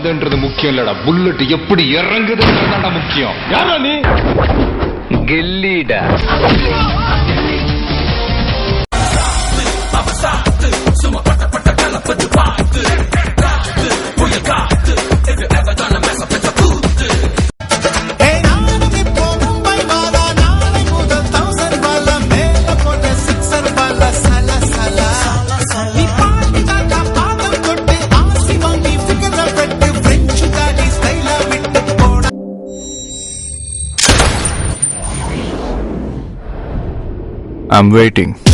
பாதைன்றது முக்கியம் இல்லடா, புல்லட் எப்படி இறங்குதுன்றதுதான்டா முக்கியம். யாரா நீ? கில்லிடா. I'm waiting.